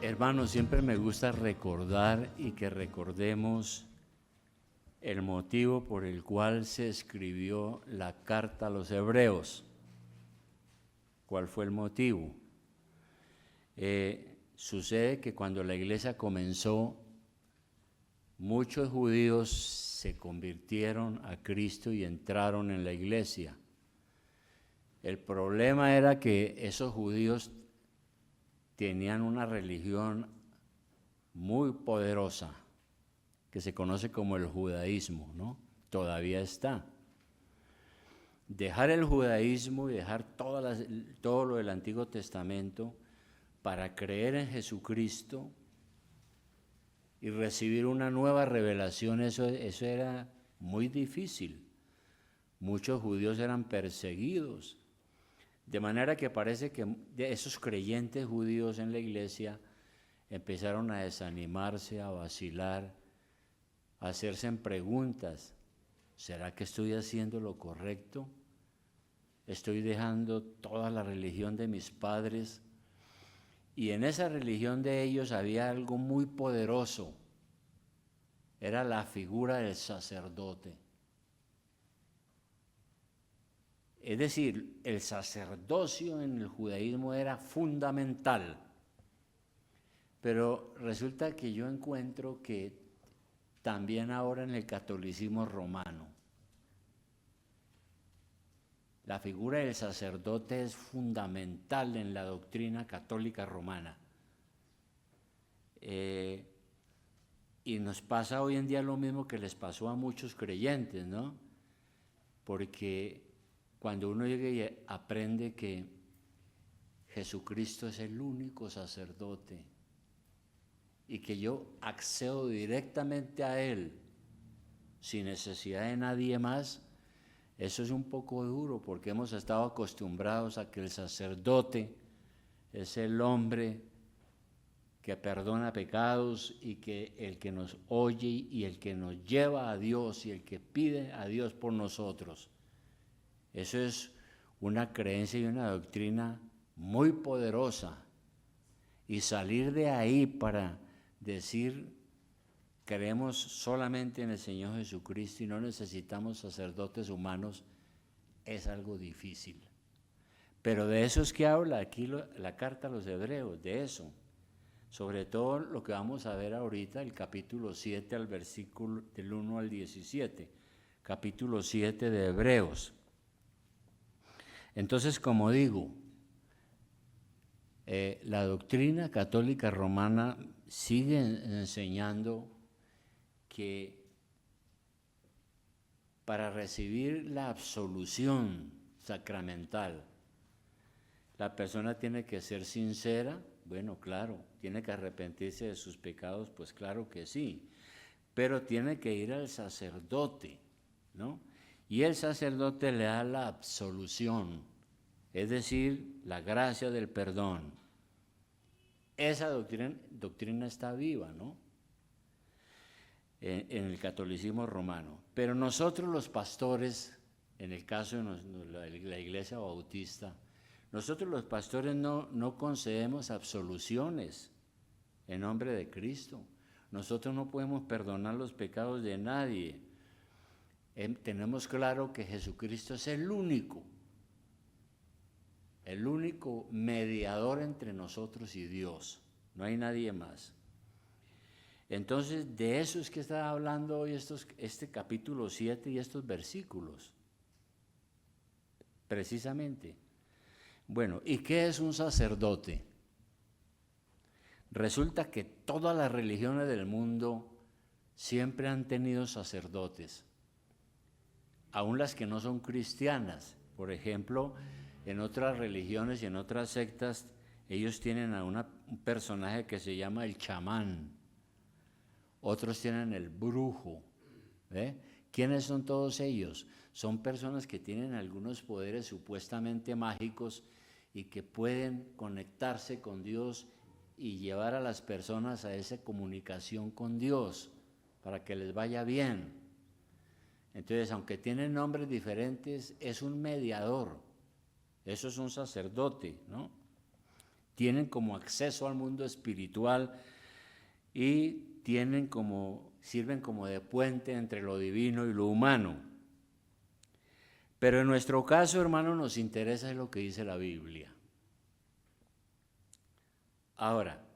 Hermanos, siempre me gusta recordar y que recordemos el motivo por el cual se escribió la carta a los hebreos. ¿Cuál fue el motivo? Sucede que cuando la iglesia comenzó, muchos judíos se convirtieron a Cristo y entraron en la iglesia. El problema era que esos judíos tenían una religión muy poderosa, que se conoce como el judaísmo, ¿no? Todavía está. Dejar el judaísmo y dejar todo lo del Antiguo Testamento para creer en Jesucristo y recibir una nueva revelación, eso era muy difícil. Muchos judíos eran perseguidos. De manera que parece que esos creyentes judíos en la iglesia empezaron a desanimarse, a vacilar, a hacerse preguntas. ¿Será que estoy haciendo lo correcto? ¿Estoy dejando toda la religión de mis padres? Y en esa religión de ellos había algo muy poderoso. Era la figura del sacerdote. Es decir, el sacerdocio en el judaísmo era fundamental. Pero resulta que yo encuentro que también ahora en el catolicismo romano, la figura del sacerdote es fundamental en la doctrina católica romana. Y nos pasa hoy en día lo mismo que les pasó a muchos creyentes, ¿no? Porque cuando uno llega y aprende que Jesucristo es el único sacerdote y que yo accedo directamente a Él sin necesidad de nadie más, eso es un poco duro porque hemos estado acostumbrados a que el sacerdote es el hombre que perdona pecados y que el que nos oye y el que nos lleva a Dios y el que pide a Dios por nosotros. Eso es una creencia y una doctrina muy poderosa. Y salir de ahí para decir creemos solamente en el Señor Jesucristo y no necesitamos sacerdotes humanos es algo difícil. Pero de eso es que habla aquí la carta a los hebreos, de eso. Sobre todo lo que vamos a ver ahorita, el capítulo 7 al versículo del 1 al 17, capítulo 7 de Hebreos. Entonces, como digo, la doctrina católica romana sigue enseñando que para recibir la absolución sacramental, la persona tiene que ser sincera. Bueno, claro, tiene que arrepentirse de sus pecados, pues claro que sí, pero tiene que ir al sacerdote, ¿no? Y el sacerdote le da la absolución, es decir, la gracia del perdón. Esa doctrina está viva, ¿no? En el catolicismo romano. Pero nosotros los pastores, en el caso de la iglesia bautista, nosotros los pastores no concedemos absoluciones en nombre de Cristo. Nosotros no podemos perdonar los pecados de nadie. Tenemos claro que Jesucristo es el único mediador entre nosotros y Dios. No hay nadie más. Entonces, de eso es que está hablando hoy este capítulo 7 y estos versículos. Precisamente. Bueno, ¿y qué es un sacerdote? Resulta que todas las religiones del mundo siempre han tenido sacerdotes, aun las que no son cristianas. Por ejemplo, en otras religiones y en otras sectas, ellos tienen a un personaje que se llama el chamán. Otros tienen el brujo. ¿Quiénes son todos ellos? Son personas que tienen algunos poderes supuestamente mágicos y que pueden conectarse con Dios y llevar a las personas a esa comunicación con Dios para que les vaya bien. Entonces, aunque tienen nombres diferentes, es un mediador. Eso es un sacerdote, ¿no? tienen como acceso al mundo espiritual y sirven como de puente entre lo divino y lo humano. Pero en nuestro caso, hermano, nos interesa lo que dice la Biblia. Ahora,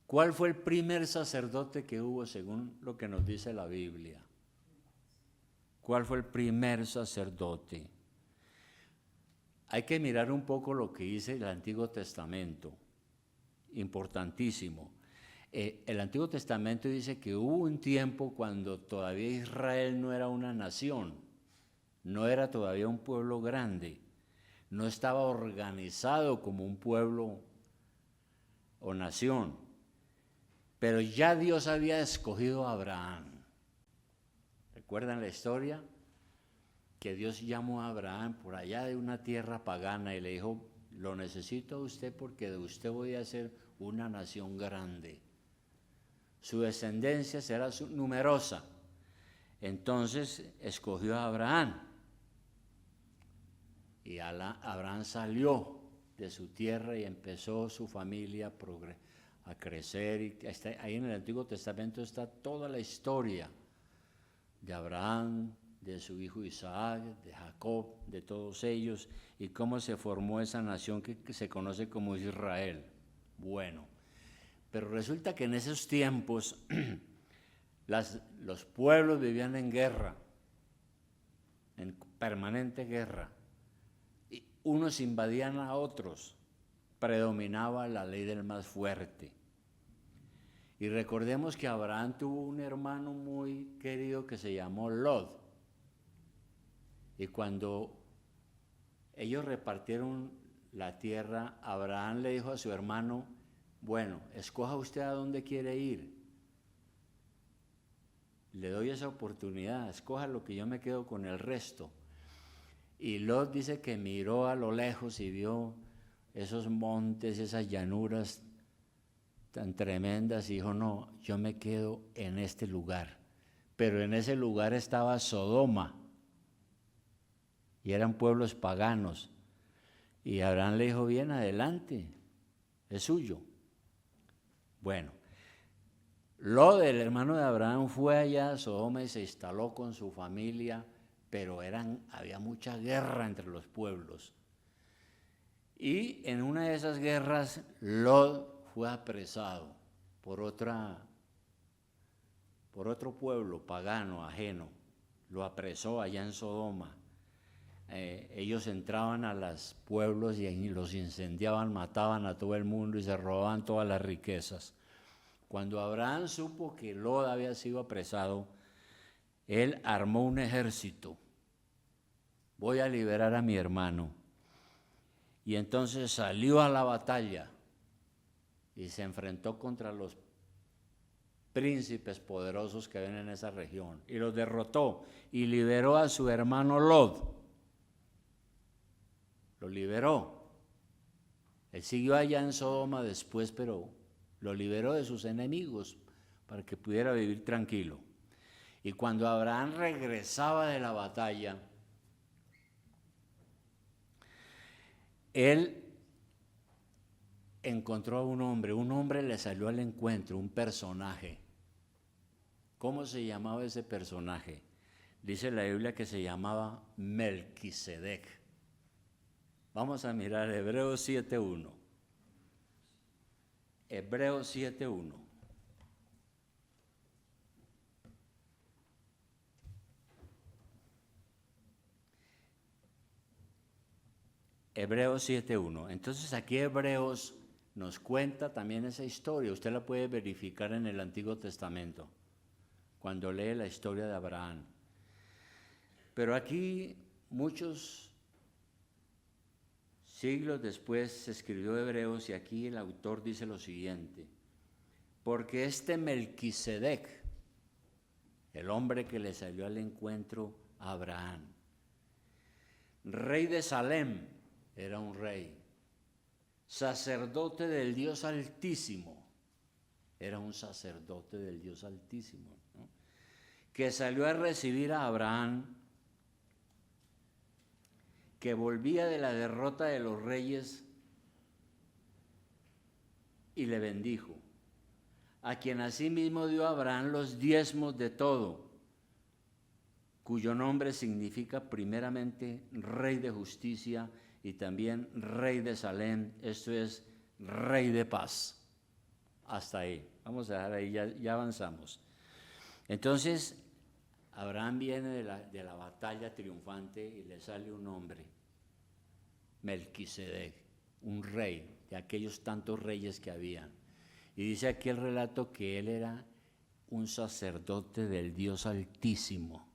¿cuál fue el primer sacerdote que hubo según lo que nos dice la Biblia? ¿Cuál fue el primer sacerdote? Hay que mirar un poco lo que dice el Antiguo Testamento, importantísimo. El Antiguo Testamento dice que hubo un tiempo cuando todavía Israel no era una nación, no era todavía un pueblo grande, no estaba organizado como un pueblo o nación, pero ya Dios había escogido a Abraham. ¿Recuerdan la historia? Que Dios llamó a Abraham por allá de una tierra pagana y le dijo, lo necesito a usted porque de usted voy a hacer una nación grande. Su descendencia será numerosa. Entonces escogió a Abraham. Y Abraham salió de su tierra y empezó su familia a crecer. Y ahí en el Antiguo Testamento está toda la historia de Abraham, de su hijo Isaac, de Jacob, de todos ellos, y cómo se formó esa nación que se conoce como Israel. Bueno, pero resulta que en esos tiempos los pueblos vivían en guerra, en permanente guerra. Y unos invadían a otros, predominaba la ley del más fuerte. Y recordemos que Abraham tuvo un hermano muy querido que se llamó Lot. Y cuando ellos repartieron la tierra, Abraham le dijo a su hermano, bueno, escoja usted a dónde quiere ir. Le doy esa oportunidad, escoja lo que yo me quedo con el resto. Y Lot dice que miró a lo lejos y vio esos montes, esas llanuras tan tremendas y dijo, no, yo me quedo en este lugar. Pero en ese lugar estaba Sodoma y eran pueblos paganos. Y Abraham le dijo, bien, adelante, es suyo. Bueno, Lot, el hermano de Abraham, fue allá a Sodoma y se instaló con su familia, pero había mucha guerra entre los pueblos. Y en una de esas guerras, Lot fue apresado por otro pueblo pagano, ajeno. Lo apresó allá en Sodoma. Ellos entraban a los pueblos y los incendiaban, mataban a todo el mundo y se robaban todas las riquezas. Cuando Abraham supo que Lot había sido apresado, él armó un ejército. Voy a liberar a mi hermano. Y entonces salió a la batalla y se enfrentó contra los príncipes poderosos que ven en esa región y los derrotó y liberó a su hermano Lot. Lo liberó. Él siguió allá en Sodoma después, pero lo liberó de sus enemigos para que pudiera vivir tranquilo. Y cuando Abraham regresaba de la batalla, él encontró a un hombre le salió al encuentro, un personaje. ¿Cómo se llamaba ese personaje? Dice la Biblia que se llamaba Melquisedec. Vamos a mirar Hebreos 7:1. Hebreos 7:1. Hebreos 7:1. Entonces aquí Hebreos nos cuenta también esa historia. Usted la puede verificar en el Antiguo Testamento, cuando lee la historia de Abraham. Pero aquí, muchos siglos después, se escribió Hebreos y aquí el autor dice lo siguiente: porque este Melquisedec, el hombre que le salió al encuentro a Abraham, rey de Salem, era un rey, sacerdote del Dios Altísimo, era un sacerdote del Dios Altísimo, ¿no? Que salió a recibir a Abraham, que volvía de la derrota de los reyes y le bendijo, a quien asimismo dio a Abraham los diezmos de todo, cuyo nombre significa primeramente Rey de Justicia y también Rey de Salem, esto es Rey de Paz. Hasta ahí, vamos a dejar ahí, ya avanzamos. Entonces, Abraham viene de la batalla triunfante y le sale un hombre, Melquisedec, un rey de aquellos tantos reyes que habían. Y dice aquí el relato que él era un sacerdote del Dios Altísimo.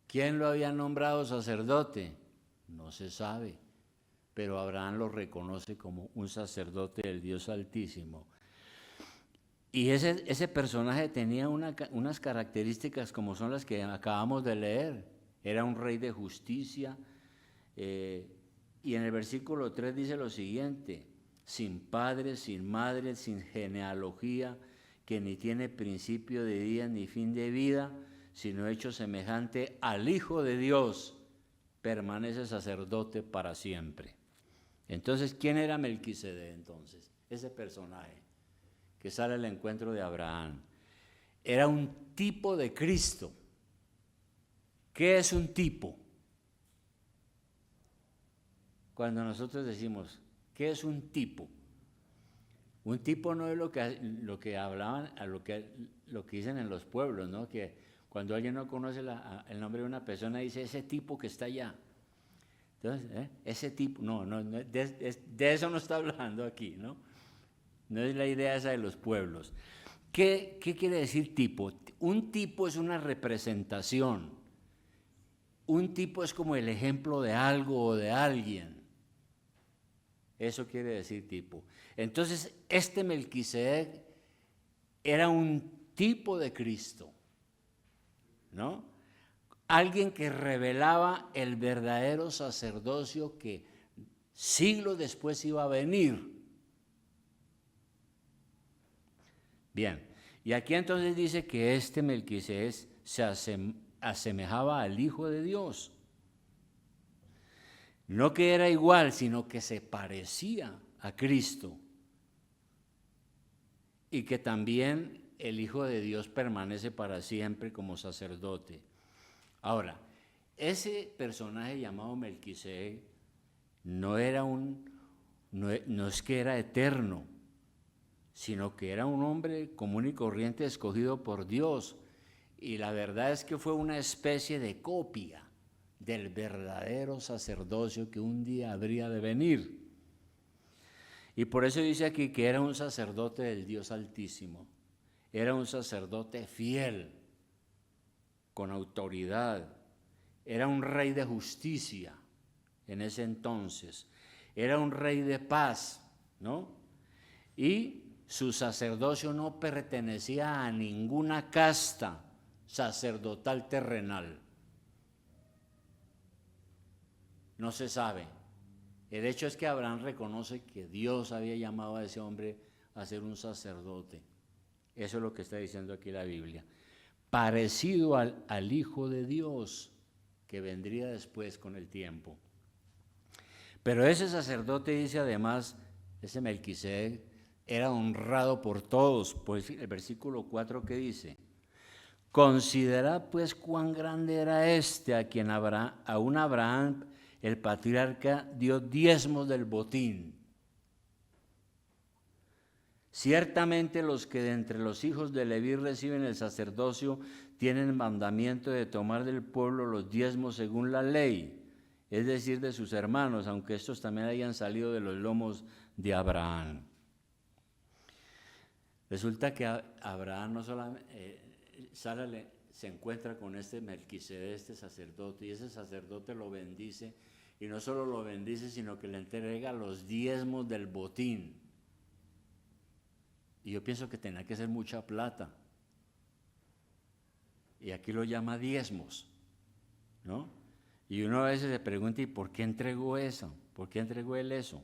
¿Quién lo había nombrado sacerdote? No se sabe, pero Abraham lo reconoce como un sacerdote del Dios Altísimo. Y ese personaje tenía unas características como son las que acabamos de leer. Era un rey de justicia. Y en el versículo 3 dice lo siguiente: sin padre, sin madre, sin genealogía, que ni tiene principio de día ni fin de vida, sino hecho semejante al Hijo de Dios, permanece sacerdote para siempre. Entonces, ¿quién era Melquisedec entonces? Ese personaje que sale al encuentro de Abraham. Era un tipo de Cristo. ¿Qué es un tipo? Cuando nosotros decimos, ¿qué es un tipo? Un tipo no es lo que hablaban, lo que dicen en los pueblos, ¿no? Que cuando alguien no conoce el nombre de una persona, dice, ese tipo que está allá. Entonces, ese tipo, no, de eso no está hablando aquí, ¿no? No es la idea esa de los pueblos. ¿Qué quiere decir tipo? Un tipo es una representación. Un tipo es como el ejemplo de algo o de alguien. Eso quiere decir tipo. Entonces, este Melquisedec era un tipo de Cristo, ¿no? Alguien que revelaba el verdadero sacerdocio que siglos después iba a venir. Bien, y aquí entonces dice que este Melquisedec se asemejaba al Hijo de Dios. No que era igual, sino que se parecía a Cristo. Y que también el Hijo de Dios permanece para siempre como sacerdote. Ahora, ese personaje llamado Melquisedec no es que era eterno, sino que era un hombre común y corriente escogido por Dios. Y la verdad es que fue una especie de copia del verdadero sacerdocio que un día habría de venir. Y por eso dice aquí que era un sacerdote del Dios Altísimo. Era un sacerdote fiel, con autoridad. Era un rey de justicia en ese entonces. Era un rey de paz, ¿no? Y su sacerdocio no pertenecía a ninguna casta sacerdotal terrenal. No se sabe. El hecho es que Abraham reconoce que Dios había llamado a ese hombre a ser un sacerdote. Eso es lo que está diciendo aquí la Biblia. Parecido al Hijo de Dios que vendría después con el tiempo. Pero ese sacerdote dice además, ese Melquisedec, era honrado por todos. Pues el versículo 4 que dice, considerad pues cuán grande era este a quien aún Abraham, el patriarca, dio diezmos del botín. Ciertamente los que de entre los hijos de Leví reciben el sacerdocio tienen mandamiento de tomar del pueblo los diezmos según la ley, es decir, de sus hermanos, aunque estos también hayan salido de los lomos de Abraham. Resulta que Abraham no solamente se encuentra con este Melquisedec, este sacerdote, y ese sacerdote lo bendice, y no solo lo bendice, sino que le entrega los diezmos del botín. Y yo pienso que tenía que ser mucha plata. Y aquí lo llama diezmos, ¿no? Y uno a veces se pregunta, ¿y por qué entregó eso? ¿Por qué entregó él eso?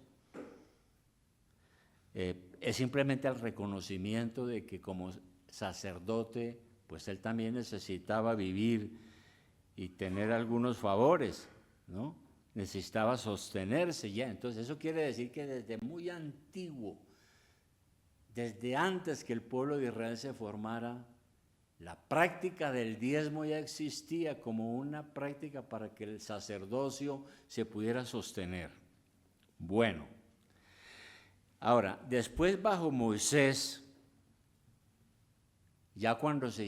Es simplemente el reconocimiento de que como sacerdote, pues él también necesitaba vivir y tener algunos favores, ¿no? Necesitaba sostenerse ya. Entonces eso quiere decir que desde muy antiguo desde antes que el pueblo de Israel se formara, la práctica del diezmo ya existía como una práctica para que el sacerdocio se pudiera sostener. Bueno, ahora, después bajo Moisés, ya cuando se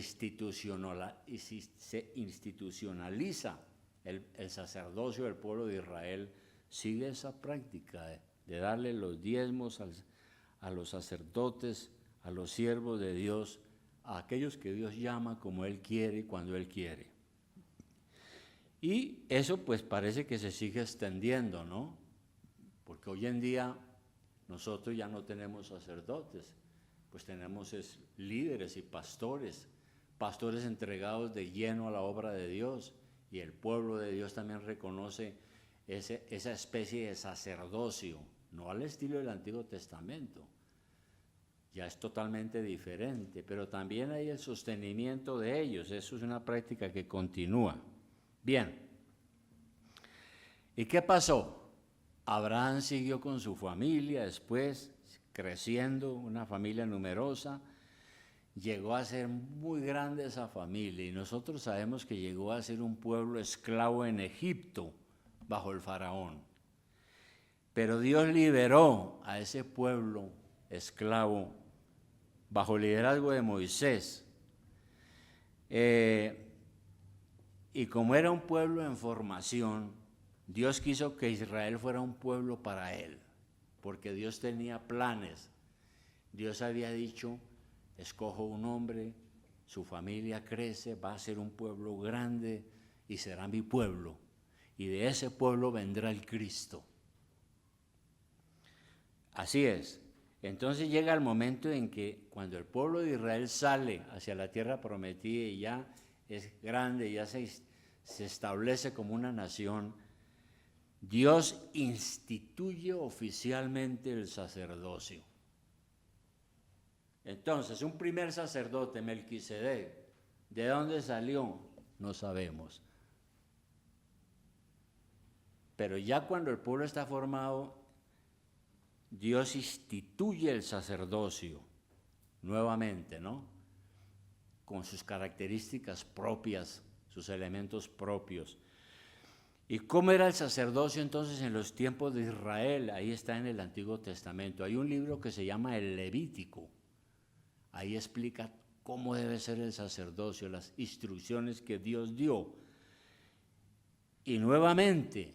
institucionaliza el sacerdocio del pueblo de Israel, sigue esa práctica de darle los diezmos a los sacerdotes, a los siervos de Dios, a aquellos que Dios llama como Él quiere y cuando Él quiere. Y eso pues parece que se sigue extendiendo, ¿no? Porque hoy en día nosotros ya no tenemos sacerdotes, pues tenemos líderes y pastores entregados de lleno a la obra de Dios, y el pueblo de Dios también reconoce esa especie de sacerdocio, no al estilo del Antiguo Testamento, ya es totalmente diferente, pero también hay el sostenimiento de ellos, eso es una práctica que continúa. Bien, ¿y qué pasó? Abraham siguió con su familia, después creciendo, una familia numerosa, llegó a ser muy grande esa familia, y nosotros sabemos que llegó a ser un pueblo esclavo en Egipto bajo el faraón. Pero Dios liberó a ese pueblo esclavo bajo el liderazgo de Moisés. Y como era un pueblo en formación, Dios quiso que Israel fuera un pueblo para Él, porque Dios tenía planes. Dios había dicho: escojo un hombre, su familia crece, va a ser un pueblo grande y será mi pueblo, y de ese pueblo vendrá el Cristo. Así es. Entonces llega el momento en que cuando el pueblo de Israel sale hacia la tierra prometida y ya es grande, ya se establece como una nación, Dios instituye oficialmente el sacerdocio. Entonces, un primer sacerdote, Melquisedec, ¿de dónde salió? No sabemos. Pero ya cuando el pueblo está formado, Dios instituye el sacerdocio nuevamente, ¿no? Con sus características propias, sus elementos propios. ¿Y cómo era el sacerdocio entonces en los tiempos de Israel? Ahí está en el Antiguo Testamento. Hay un libro que se llama el Levítico. Ahí explica cómo debe ser el sacerdocio, las instrucciones que Dios dio. Y nuevamente,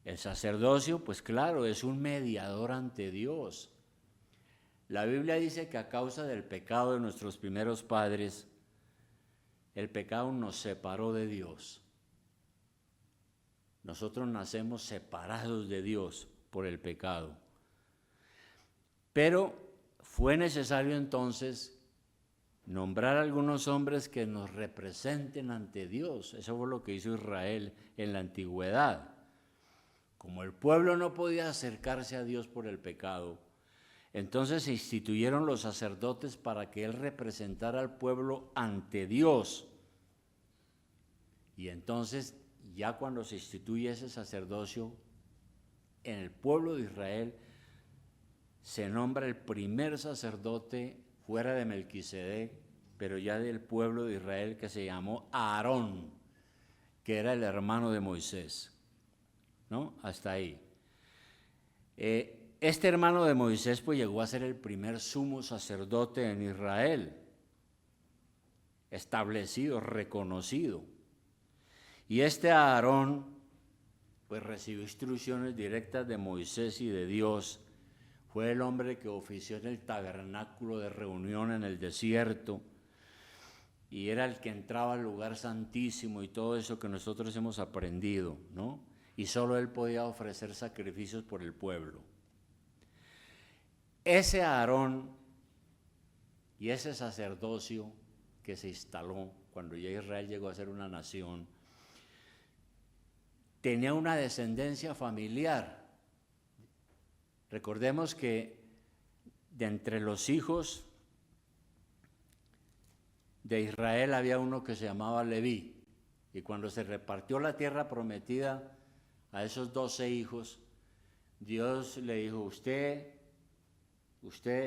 el sacerdocio, pues claro, es un mediador ante Dios. La Biblia dice que a causa del pecado de nuestros primeros padres, el pecado nos separó de Dios. Nosotros nacemos separados de Dios por el pecado. Pero fue necesario entonces nombrar a algunos hombres que nos representen ante Dios. Eso fue lo que hizo Israel en la antigüedad. Como el pueblo no podía acercarse a Dios por el pecado, entonces se instituyeron los sacerdotes para que Él representara al pueblo ante Dios. Y entonces, ya cuando se instituye ese sacerdocio, en el pueblo de Israel se nombra el primer sacerdote fuera de Melquisedec, pero ya del pueblo de Israel, que se llamó Aarón, que era el hermano de Moisés, ¿no? Hasta ahí. Este hermano de Moisés pues llegó a ser el primer sumo sacerdote en Israel, establecido, reconocido. Y este Aarón pues recibió instrucciones directas de Moisés y de Dios. Fue el hombre que ofició en el tabernáculo de reunión en el desierto, y era el que entraba al lugar santísimo y todo eso que nosotros hemos aprendido, ¿no? Y solo él podía ofrecer sacrificios por el pueblo. Ese Aarón y ese sacerdocio que se instaló cuando ya Israel llegó a ser una nación, tenía una descendencia familiar. Recordemos que de entre los hijos de Israel había uno que se llamaba Leví, y cuando se repartió la tierra prometida a esos 12 hijos, Dios le dijo: usted,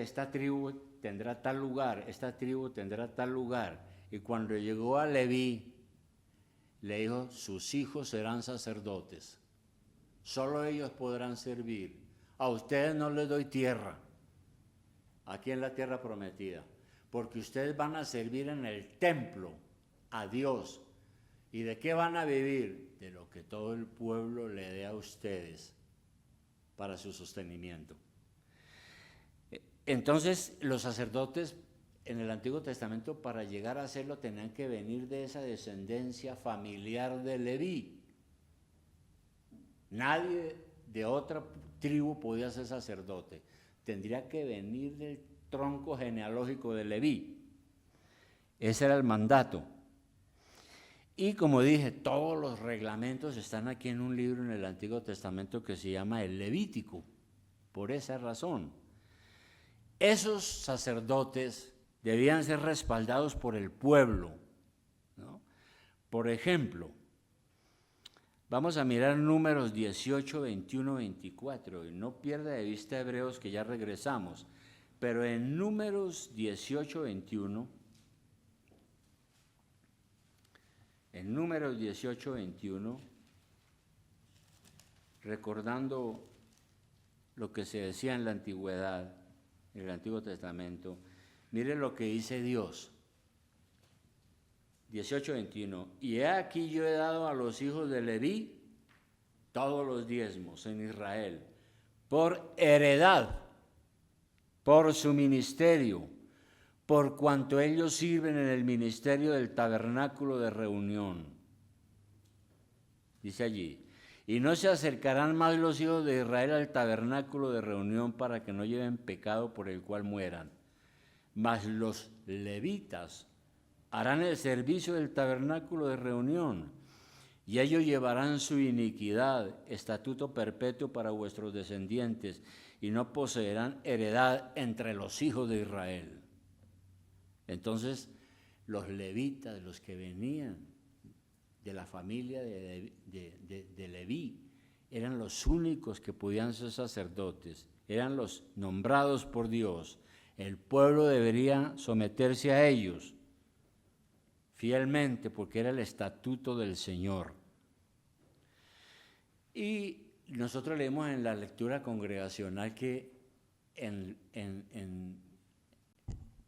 esta tribu tendrá tal lugar, esta tribu tendrá tal lugar. Y cuando llegó a Leví, le dijo, sus hijos serán sacerdotes, solo ellos podrán servir. A ustedes no les doy tierra, aquí en la tierra prometida, porque ustedes van a servir en el templo a Dios. ¿Y de qué van a vivir? De lo que todo el pueblo le dé a ustedes para su sostenimiento. Entonces, los sacerdotes en el Antiguo Testamento, para llegar a hacerlo, tenían que venir de esa descendencia familiar de Leví. Nadie de otra tribu podía ser sacerdote. Tendría que venir del tronco genealógico de Leví. Ese era el mandato. Y como dije, todos los reglamentos están aquí en un libro en el Antiguo Testamento que se llama el Levítico, por esa razón. Esos sacerdotes debían ser respaldados por el pueblo, ¿no? Por ejemplo, vamos a mirar Números 18, 21, 24, y no pierda de vista Hebreos, que ya regresamos, pero en Números 18, 21, en Números 18, 21, recordando lo que se decía en la antigüedad, en el Antiguo Testamento, mire lo que dice Dios. 18, 21. Y he aquí yo he dado a los hijos de Leví todos los diezmos en Israel, por heredad, por su ministerio, por cuanto ellos sirven en el ministerio del tabernáculo de reunión. Dice allí, y no se acercarán más los hijos de Israel al tabernáculo de reunión para que no lleven pecado por el cual mueran. Mas los levitas harán el servicio del tabernáculo de reunión, y ellos llevarán su iniquidad, estatuto perpetuo para vuestros descendientes, y no poseerán heredad entre los hijos de Israel. Entonces, los levitas, los que venían de la familia de Leví, eran los únicos que podían ser sacerdotes, eran los nombrados por Dios. El pueblo debería someterse a ellos fielmente, porque era el estatuto del Señor. Y nosotros leemos en la lectura congregacional que en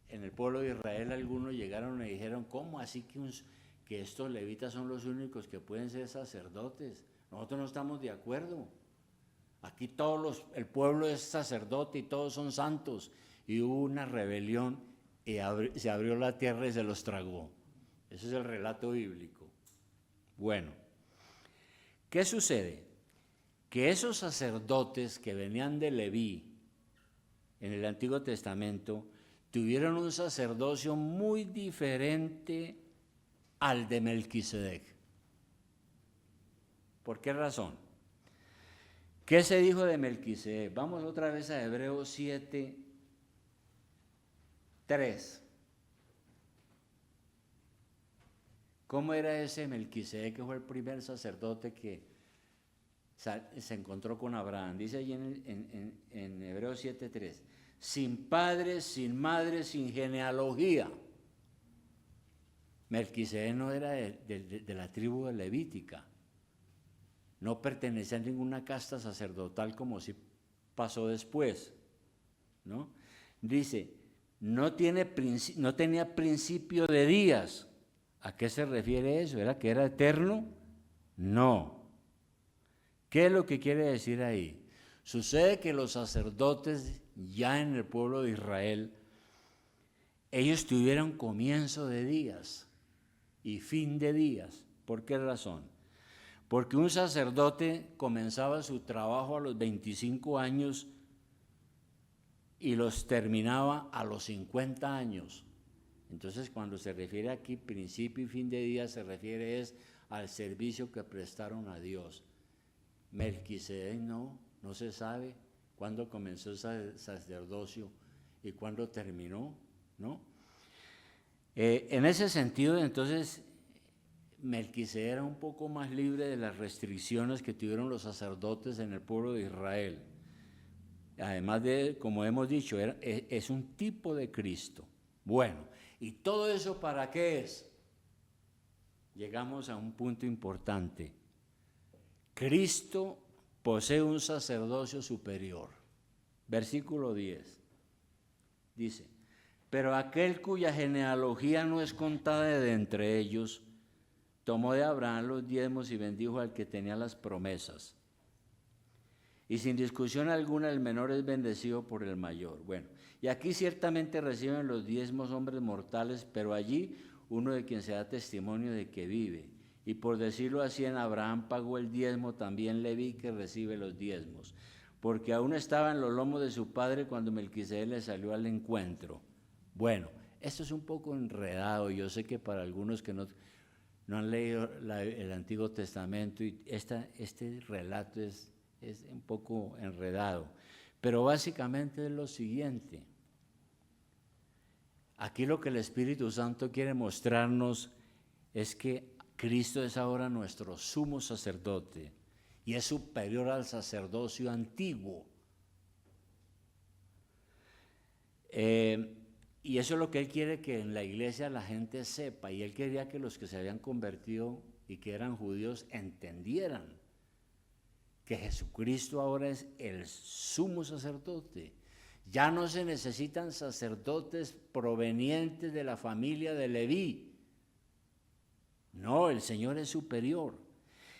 el pueblo de Israel algunos llegaron y dijeron, ¿cómo así que estos levitas son los únicos que pueden ser sacerdotes? Nosotros no estamos de acuerdo. Aquí el pueblo es sacerdote y todos son santos. Y hubo una rebelión y se abrió la tierra y se los tragó. Ese es el relato bíblico. Bueno, ¿qué sucede? Que esos sacerdotes que venían de Leví en el Antiguo Testamento tuvieron un sacerdocio muy diferente al de Melquisedec. ¿Por qué razón? ¿Qué se dijo de Melquisedec? Vamos otra vez a Hebreos 7, 3. ¿Cómo era ese Melquisedec, que fue el primer sacerdote que se encontró con Abraham? Dice allí en Hebreos 7:3, sin padre, sin madre, sin genealogía. Melquisedec no era de la tribu levítica, no pertenecía a ninguna casta sacerdotal como si pasó después, ¿no? Dice, no tenía principio de días. ¿A qué se refiere eso? ¿Era que era eterno? No. ¿Qué es lo que quiere decir ahí? Sucede que los sacerdotes ya en el pueblo de Israel, ellos tuvieron comienzo de días y fin de días. ¿Por qué razón? Porque un sacerdote comenzaba su trabajo a los 25 años y los terminaba a los 50 años. Entonces, cuando se refiere aquí principio y fin de días, se refiere al servicio que prestaron a Dios. Melquisedec no se sabe cuándo comenzó el sacerdocio y cuándo terminó, ¿no? En ese sentido, entonces, Melquisedec era un poco más libre de las restricciones que tuvieron los sacerdotes en el pueblo de Israel. Además de, como hemos dicho, es un tipo de Cristo. Bueno, ¿y todo eso para qué es? Llegamos a un punto importante. Cristo posee un sacerdocio superior. Versículo 10. Dice, pero aquel cuya genealogía no es contada de entre ellos, tomó de Abraham los diezmos y bendijo al que tenía las promesas. Y sin discusión alguna el menor es bendecido por el mayor. Bueno, y aquí ciertamente reciben los diezmos hombres mortales, pero allí uno de quien se da testimonio de que vive. Y por decirlo así, en Abraham pagó el diezmo, también Leví que recibe los diezmos, porque aún estaba en los lomos de su padre cuando Melquisedec le salió al encuentro. Bueno, esto es un poco enredado, yo sé que para algunos que no han leído el Antiguo Testamento, y este relato es un poco enredado, pero básicamente es lo siguiente. Aquí lo que el Espíritu Santo quiere mostrarnos es que Cristo es ahora nuestro sumo sacerdote y es superior al sacerdocio antiguo. Y eso es lo que Él quiere que en la iglesia la gente sepa, y Él quería que los que se habían convertido y que eran judíos entendieran que Jesucristo ahora es el sumo sacerdote. Ya no se necesitan sacerdotes provenientes de la familia de Leví. No, el Señor es superior.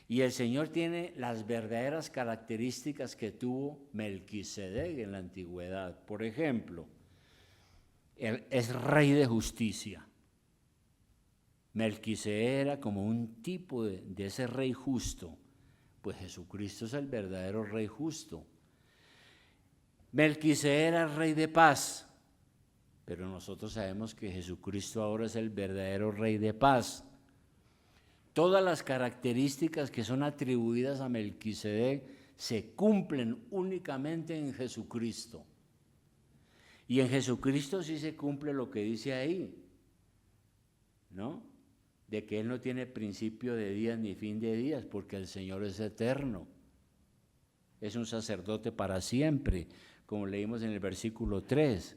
Y el Señor tiene las verdaderas características que tuvo Melquisedec en la antigüedad. Por ejemplo, Él es rey de justicia. Melquisedec era como un tipo de ese rey justo. Pues Jesucristo es el verdadero rey justo. Melquisedec era rey de paz, pero nosotros sabemos que Jesucristo ahora es el verdadero rey de paz. Todas las características que son atribuidas a Melquisedec se cumplen únicamente en Jesucristo. Y en Jesucristo sí se cumple lo que dice ahí, ¿no? De que Él no tiene principio de días ni fin de días, porque el Señor es eterno. Es un sacerdote para siempre, como leímos en el versículo 3.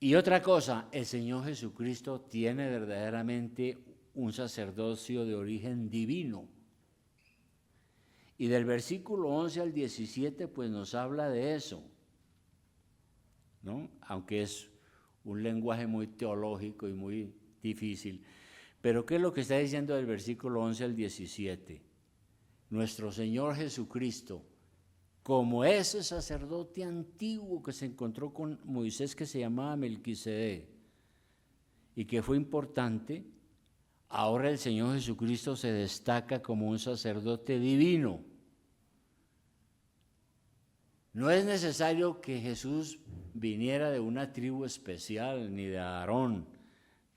Y otra cosa, el Señor Jesucristo tiene verdaderamente un sacerdocio de origen divino. Y del versículo 11 al 17, pues nos habla de eso, ¿no? Aunque es un lenguaje muy teológico y muy difícil. Pero ¿qué es lo que está diciendo del versículo 11 al 17? Nuestro Señor Jesucristo, como ese sacerdote antiguo que se encontró con Moisés, que se llamaba Melquisedec, y que fue importante, ahora el Señor Jesucristo se destaca como un sacerdote divino. No es necesario que Jesús viniera de una tribu especial, ni de Aarón,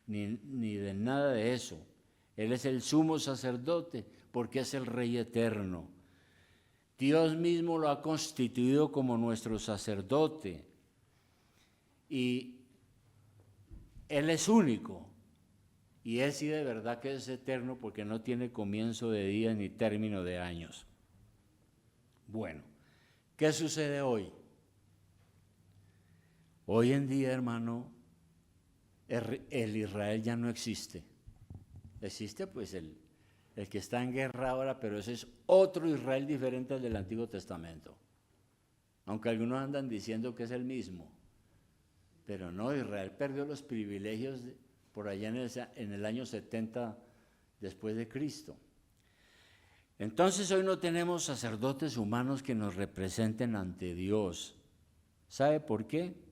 ni de nada de eso. Él es el sumo sacerdote porque es el Rey eterno. Dios mismo lo ha constituido como nuestro sacerdote y Él es único. Y Él sí de verdad que es eterno porque no tiene comienzo de días ni término de años. Bueno, ¿qué sucede hoy? Hoy en día, hermano, el Israel ya no existe. Existe pues el que está en guerra ahora, pero ese es otro Israel diferente al del Antiguo Testamento. Aunque algunos andan diciendo que es el mismo. Pero no, Israel perdió los privilegios por allá en el año 70 después de Cristo. Entonces hoy no tenemos sacerdotes humanos que nos representen ante Dios. ¿Sabe por qué?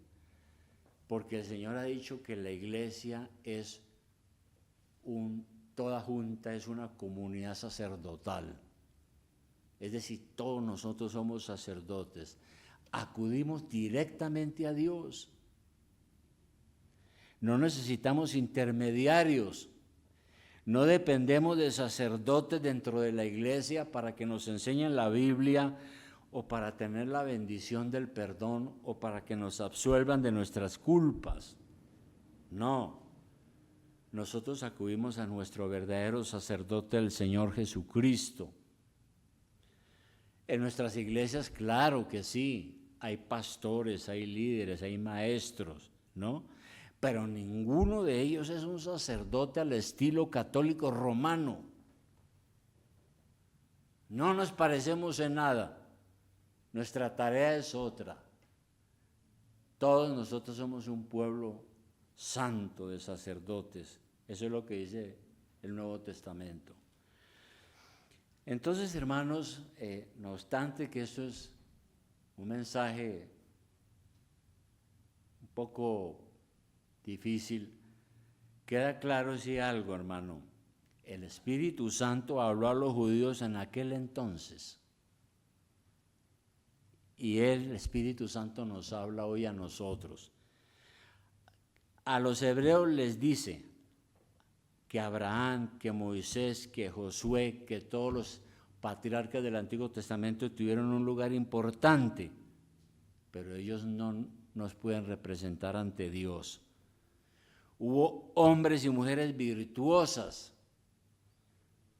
Porque el Señor ha dicho que la iglesia es toda junta, es una comunidad sacerdotal. Es decir, todos nosotros somos sacerdotes. Acudimos directamente a Dios. No necesitamos intermediarios. No dependemos de sacerdotes dentro de la iglesia para que nos enseñen la Biblia o para tener la bendición del perdón o para que nos absuelvan de nuestras culpas. No. Nosotros acudimos a nuestro verdadero sacerdote, el Señor Jesucristo. En nuestras iglesias, claro que sí, hay pastores, hay líderes, hay maestros, ¿no? Pero ninguno de ellos es un sacerdote al estilo católico romano. No nos parecemos en nada. Nuestra tarea es otra. Todos nosotros somos un pueblo santo de sacerdotes. Eso es lo que dice el Nuevo Testamento. Entonces, hermanos, no obstante que esto es un mensaje un poco difícil, queda claro si algo, hermano. El Espíritu Santo habló a los judíos en aquel entonces. Y el Espíritu Santo nos habla hoy a nosotros. A los hebreos les dice que Abraham, que Moisés, que Josué, que todos los patriarcas del Antiguo Testamento tuvieron un lugar importante, pero ellos no nos pueden representar ante Dios. Hubo hombres y mujeres virtuosas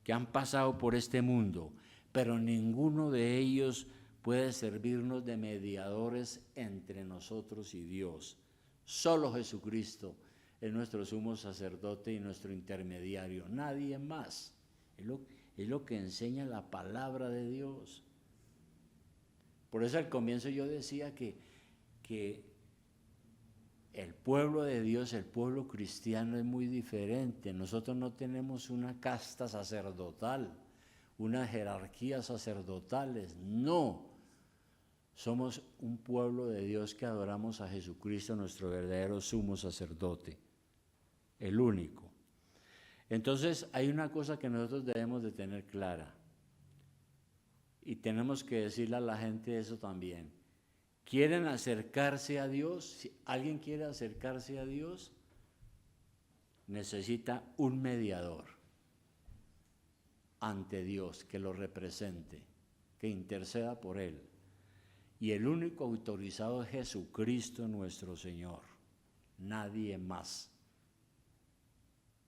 que han pasado por este mundo, pero ninguno de ellos puede servirnos de mediadores entre nosotros y Dios. Solo Jesucristo es nuestro sumo sacerdote y nuestro intermediario, nadie más. Es lo que enseña la palabra de Dios. Por eso al comienzo yo decía que el pueblo de Dios, el pueblo cristiano es muy diferente. Nosotros no tenemos una casta sacerdotal, unas jerarquías sacerdotales, no. Somos un pueblo de Dios que adoramos a Jesucristo, nuestro verdadero sumo sacerdote, el único. Entonces hay una cosa que nosotros debemos de tener clara, y tenemos que decirle a la gente eso también. ¿Quieren acercarse a Dios? Si alguien quiere acercarse a Dios, necesita un mediador ante Dios que lo represente, que interceda por él. Y el único autorizado es Jesucristo nuestro Señor, nadie más.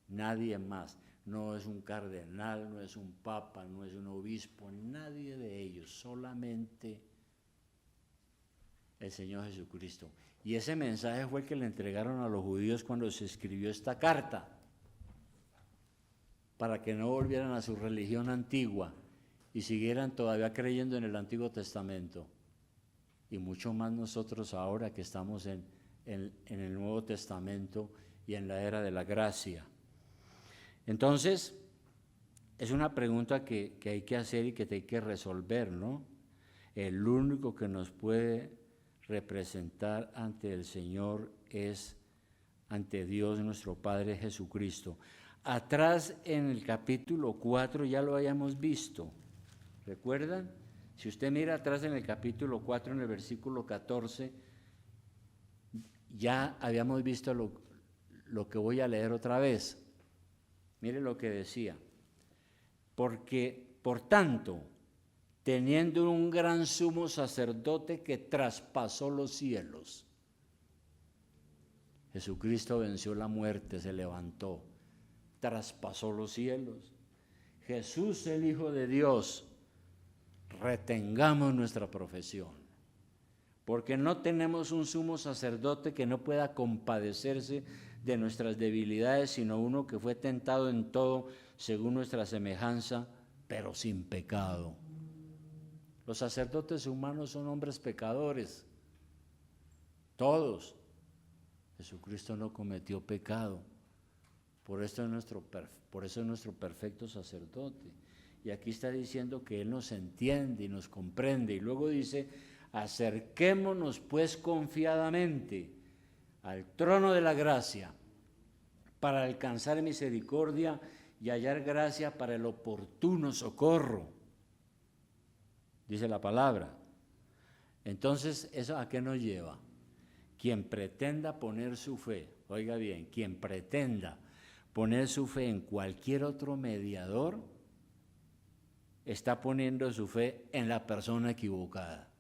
Nadie más. No es un cardenal, no es un papa, no es un obispo, nadie de ellos, solamente el Señor Jesucristo. Y ese mensaje fue el que le entregaron a los judíos cuando se escribió esta carta, para que no volvieran a su religión antigua y siguieran todavía creyendo en el Antiguo Testamento. Y mucho más nosotros ahora que estamos en el Nuevo Testamento y en la era de la gracia. Entonces, es una pregunta que hay que hacer y que hay que resolver, ¿no? El único que nos puede representar ante el Señor es ante Dios nuestro Padre Jesucristo. Atrás en el capítulo 4 ya lo habíamos visto, ¿recuerdan? Si usted mira atrás en el capítulo 4, en el versículo 14, ya habíamos visto lo que voy a leer otra vez. Mire lo que decía. Porque, por tanto, teniendo un gran sumo sacerdote que traspasó los cielos, Jesucristo venció la muerte, se levantó, traspasó los cielos. Jesús, el Hijo de Dios, retengamos nuestra profesión, porque no tenemos un sumo sacerdote que no pueda compadecerse de nuestras debilidades, sino uno que fue tentado en todo según nuestra semejanza, pero sin pecado. Los sacerdotes humanos son hombres pecadores, todos. Jesucristo no cometió pecado, por eso es nuestro perfecto sacerdote. Y aquí está diciendo que Él nos entiende y nos comprende, y luego dice: acerquémonos pues confiadamente al trono de la gracia para alcanzar misericordia y hallar gracia para el oportuno socorro, dice la palabra. Entonces, ¿eso a qué nos lleva? Quien pretenda poner su fe, oiga bien, quien pretenda poner su fe en cualquier otro mediador, está poniendo su fe en la persona equivocada.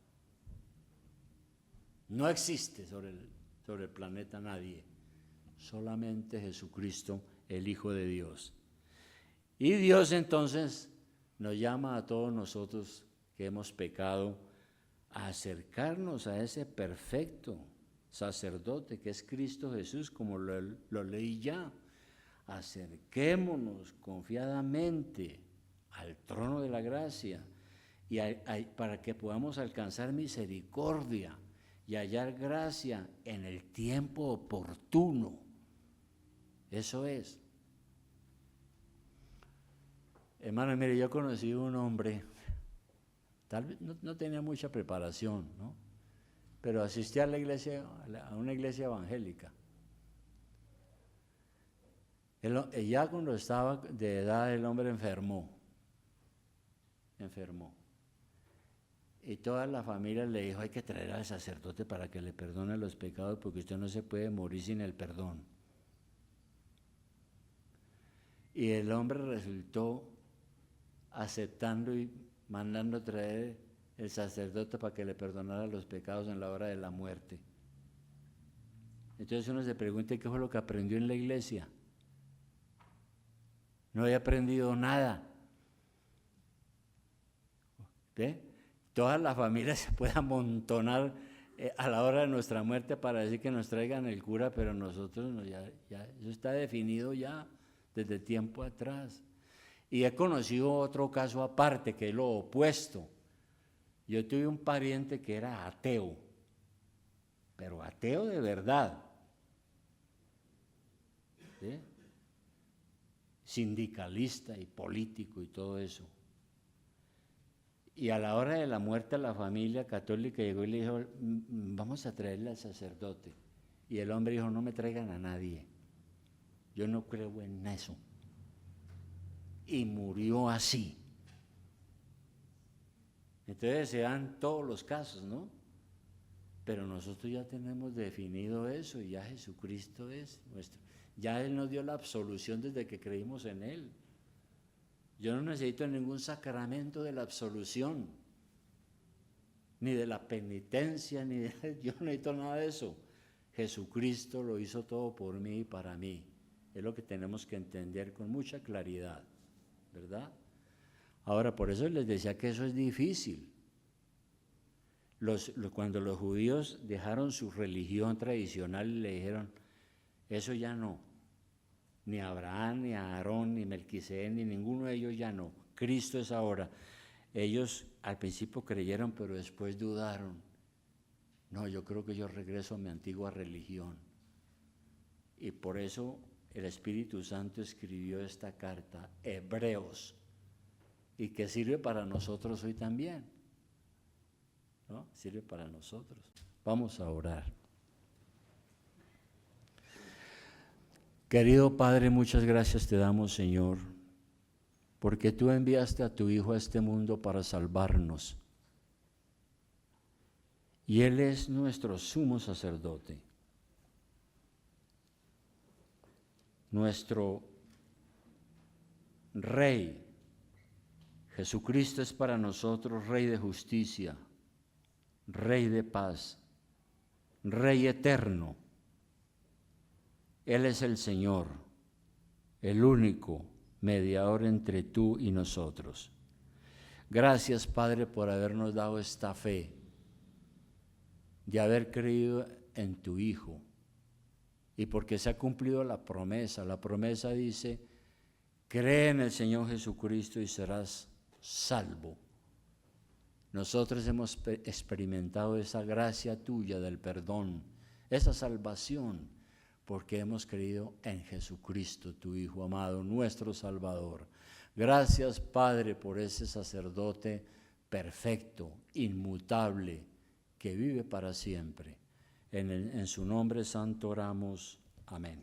No existe sobre el planeta nadie, solamente Jesucristo, el Hijo de Dios. Y Dios entonces nos llama a todos nosotros que hemos pecado, a acercarnos a ese perfecto sacerdote que es Cristo Jesús, como lo leí ya. Acerquémonos confiadamente al trono de la gracia y para que podamos alcanzar misericordia y hallar gracia en el tiempo oportuno. Eso es. Hermano, mire, yo conocí un hombre, tal vez no tenía mucha preparación, ¿no? Pero asistía a la iglesia, a una iglesia evangélica. Ya cuando estaba de edad, el hombre enfermó. Y toda la familia le dijo, hay que traer al sacerdote para que le perdone los pecados, porque usted no se puede morir sin el perdón. Y el hombre resultó aceptando y mandando traer el sacerdote para que le perdonara los pecados en la hora de la muerte. Entonces uno se pregunta, ¿qué fue lo que aprendió en la iglesia? No había aprendido nada. ¿Ve? Toda la familia se puede amontonar a la hora de nuestra muerte para decir que nos traigan el cura, pero nosotros no, ya eso está definido ya desde tiempo atrás. Y he conocido otro caso aparte, que es lo opuesto. Yo tuve un pariente que era ateo, pero ateo de verdad. ¿Sí? Sindicalista y político y todo eso. Y a la hora de la muerte la familia católica llegó y le dijo, vamos a traerle al sacerdote. Y el hombre dijo, no me traigan a nadie, yo no creo en eso. Y murió así. Entonces se dan todos los casos, ¿no? Pero nosotros ya tenemos definido eso y ya Jesucristo es nuestro. Ya Él nos dio la absolución desde que creímos en Él. Yo no necesito ningún sacramento de la absolución, ni de la penitencia, yo no necesito nada de eso. Jesucristo lo hizo todo por mí y para mí. Es lo que tenemos que entender con mucha claridad, ¿verdad? Ahora, por eso les decía que eso es difícil. Cuando los judíos dejaron su religión tradicional, le dijeron, eso ya no. Ni a Abraham, ni a Aarón, ni Melquisedec, ni ninguno de ellos ya no. Cristo es ahora. Ellos al principio creyeron, pero después dudaron. No, yo creo que yo regreso a mi antigua religión. Y por eso el Espíritu Santo escribió esta carta, Hebreos, y que sirve para nosotros hoy también, ¿no? Sirve para nosotros. Vamos a orar. Querido Padre, muchas gracias te damos, Señor, porque tú enviaste a tu Hijo a este mundo para salvarnos. Y Él es nuestro sumo sacerdote, nuestro Rey. Jesucristo es para nosotros Rey de justicia, Rey de paz, Rey eterno. Él es el Señor, el único mediador entre tú y nosotros. Gracias, Padre, por habernos dado esta fe, de haber creído en tu Hijo, y porque se ha cumplido la promesa. La promesa dice, cree en el Señor Jesucristo y serás salvo. Nosotros hemos experimentado esa gracia tuya del perdón, esa salvación, porque hemos creído en Jesucristo, tu Hijo amado, nuestro Salvador. Gracias, Padre, por ese sacerdote perfecto, inmutable, que vive para siempre. En su nombre santo oramos. Amén.